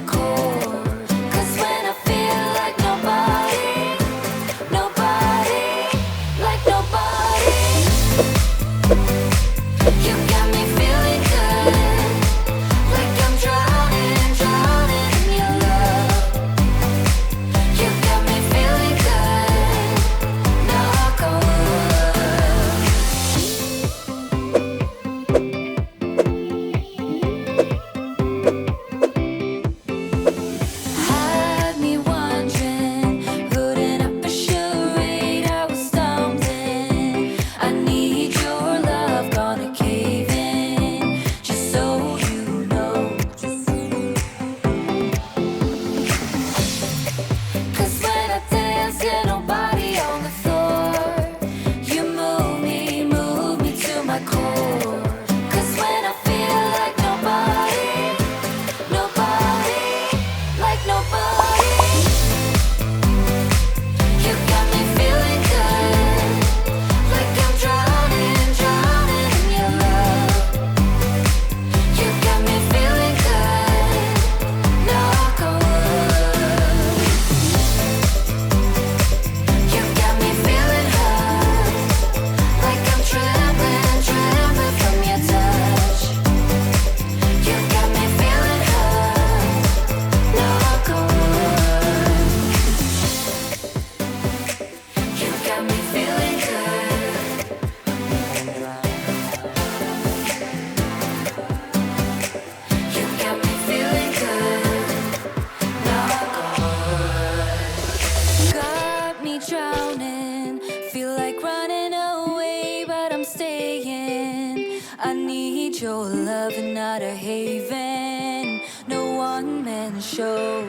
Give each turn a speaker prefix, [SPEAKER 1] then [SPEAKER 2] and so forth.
[SPEAKER 1] my core. 'Cause when I feel like nobody, nobody, like nobody, you got me feeling good, like I'm drowning, drowning in your love. You got me feeling good, knock on had me wondering, putting up a charade, I was stumbling. I need your love, gonna cave in, just so you know. 'Cause when I dance, yeah, nobody on the floor. You move me to my core. 'Cause when I feel like nobody, nobody, like nobody, you got me feeling good, like I'm drowning, drowning in your love. You got me feeling good, knock on wood. You got me feeling hurt, like I'm trembling, trembling from your touch. You got me feeling hurt, knock on wood. You got me feeling good. You got me feeling good, knock on wood. Got me drowning, feel like running away, but I'm staying. I need your love and not a haven, no one man show.